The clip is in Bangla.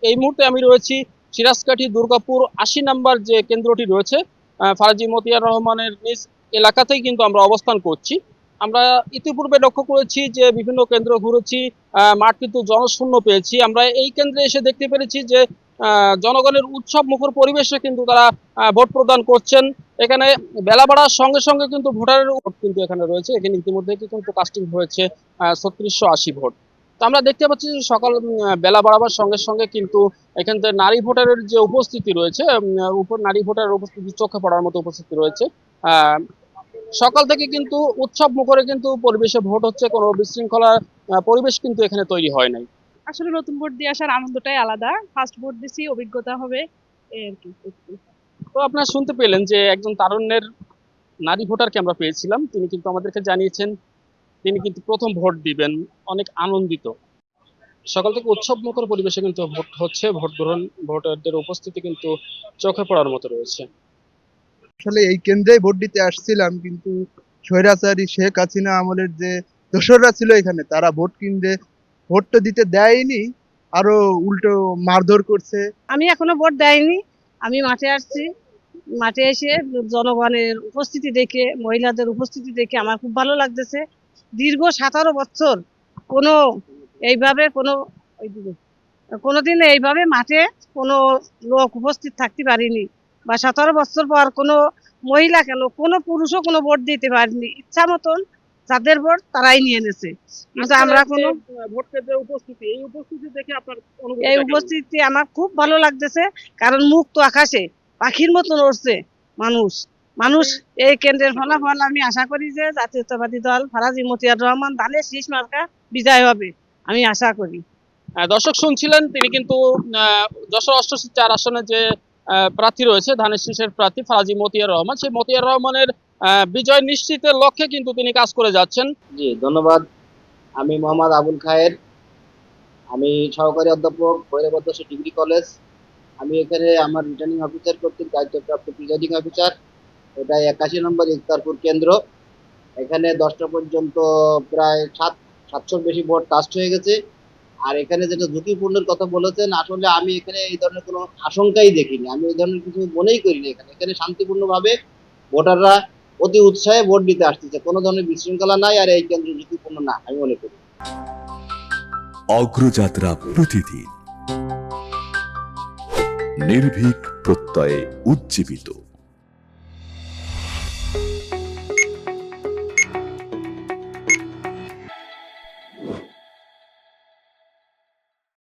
এই মুহূর্তে আমি রয়েছি সিরাজকাঠি দুর্গাপুর ৮০ নাম্বার যে কেন্দ্রটি রয়েছে ফারাজি মতিয়ার রহমানের নিজ এলাকাতেই কিন্তু আমরা অবস্থান করছি। আমরা ইতিপূর্বে লক্ষ্য করেছি যে বিভিন্ন কেন্দ্র ঘুরেছি, মাঠ কিন্তু জনশূন্য পেয়েছি। আমরা এই কেন্দ্রে এসে দেখতে পেরেছি যে জনগণের উৎসব মুখর পরিবেশে কিন্তু তারা ভোট প্রদান করছেন। এখানে বেলা বাড়ার সঙ্গে সঙ্গে কিন্তু ভোটারের ভোট কিন্তু এখানে রয়েছে। এখানে ইতিমধ্যে কিন্তু কাস্টিং হয়েছে ৩৬৮০ ভোট। তো আমরা দেখতে পাচ্ছি যে সকাল বেলা বাড়াবার সঙ্গে সঙ্গে কিন্তু এখান থেকে নারী ভোটারের যে উপস্থিতি রয়েছে, উপর নারী ভোটারের উপস্থিতি চোখে পড়ার মতো উপস্থিতি রয়েছে। আহ সকাল থেকে কিন্তু উৎসব মুখরে কিন্তু পরিবেশে ভোট হচ্ছে, কোনো বিশৃঙ্খলা পরিবেশ কিন্তু এখানে তৈরি হয় নাই। আসলে নতুন ভোট দিয়ে আসার আনন্দটাই আলাদা। ফার্স্ট ভোট দিছি, অভিজ্ঞতা হবে এই আর কি। তো আপনারা শুনতে পেলেন যে একজন তারুণ্যের নারী ভোটারকে আমরা পেয়েছিলাম, তিনি কিন্তু আমাদেরকে জানিয়েছেন তিনি কিন্তু প্রথম ভোট দিবেন, অনেক আনন্দিত। সকাল থেকে উৎসব মুখর পরিবেশে কিন্তু ভোট হচ্ছে, ভোট গ্রহণ, ভোটারদের উপস্থিতি কিন্তু চোখে পড়ার মতো রয়েছে। আসলে এই কেন্দ্রেই ভোট দিতে আসছিলাম, কিন্তু স্বৈরাচারী শেখ হাসিনা আমলের যে দোসররা ছিল এখানে, তারা ভোট কেন্দ্রে ভোট তো দিতে দেয়নি, আরো উল্টো মারধর করছে। আমি এখনো ভোট দেয়নি, আমি মাঠে আসছি। মাঠে এসে জনগণের উপস্থিতি দেখে, মহিলাদের উপস্থিতি দেখে আমার খুব ভালো লাগতেছে। দীর্ঘ 17 বছর কোনো এইভাবে কোনোদিন এইভাবে মাঠে কোনো লোক উপস্থিত থাকতে পারিনি, বা 17 বছর পর কোনো মহিলা কেন কোনো পুরুষও কোনো ভোট দিতে পারেনি। ইচ্ছা মতন যাদের ভোট তারাই নিয়ে নেছে, কিন্তু আমরা কোনো ভোট কেন্দ্রের উপস্থিতি, এই উপস্থিতি দেখে আপনার এই উপস্থিতি আমার খুব ভালো লাগতেছে। কারণ মুক্ত আকাশে পাখির মতন উড়ছে মানুষ। মানুষ এই কেন্দ্রের ফলাফল আমি আশা করি যে জাতীয়তাবাদী দল ফারাজি মতিয়ার রহমান ধানের শীষ মার্কা বিজয় হবে, আমি আশা করি। দর্শক শুনছিলেন, তিনি কিন্তু যশোর ৮৮ আসনে যে প্রার্থী রয়েছে, ধানের শীষের প্রার্থী ফারাজি মতিয়ার রহমান, সেই মতিয়ার রহমানের বিজয় নিশ্চিতের লক্ষ্যে কিন্তু তিনি কাজ করে যাচ্ছেন। জি ধন্যবাদ। আমি মোহাম্মদ আবুল খায়ের, আমি সহকারী অধ্যাপক ভৈরব ডিগ্রি কলেজ। আমি এখানে আমার রিটার্নিং অফিসার কর্তৃক দায়িত্বপ্রাপ্ত প্রিজাইডিং অফিসার। এটা ৮১ নম্বর ইফতারপুর কেন্দ্র। এখানে 10টা পর্যন্ত প্রায় 700 বেশি ভোট কাস্ট হয়ে গেছে। আর এখানে যেটা ঝুঁকিপূর্ণের কথা বলেছেন, আসলে আমি এখানে এই ধরনের কোনো আশঙ্কাই দেখিনি, আমি এই ধরনের কিছু মনেই করিনি। এখানে এখানে শান্তিপূর্ণভাবে ভোটাররা অতি উৎসাহে ভোট দিতে আসতেছে, কোনো ধরনের বিশৃঙ্খলা নাই, আর এই কেন্দ্র ঝুঁকিপূর্ণ না আমি মনে করি। অগ্রযাত্রা প্রতিদিন নির্ভীক প্রত্যয়ে উজ্জীবিত।